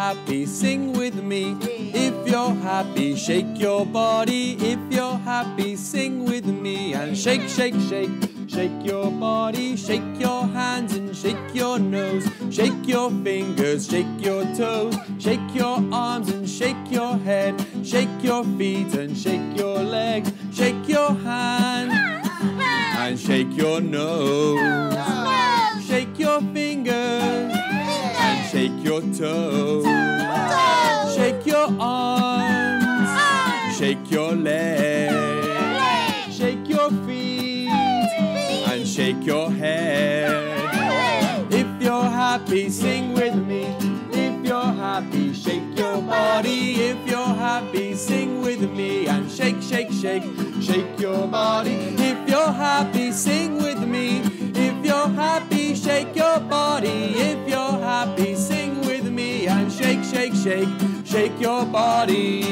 happy, sing with me. If you're happy, shake your body. If you're happy, sing with me. And shake, shake, shake. Shake your body, shake your hands and shake your nose. Shake your fingers, shake your toes. Shake your arms and shake your head. Shake your feet and shake your legs. Shake your hands and shake your nose. Shake your fingers and shake your toes. Shake your arms, shake your legs. Shake your feet and shake your head. If you're happy, sing with me. If you're happy, shake your body. If you're happy, sing with me. And shake, shake, shake, shake your body. If you're happy, sing with me. If you're happy, shake your body. If you're happy, sing with me. And shake, shake, shake, shake your body.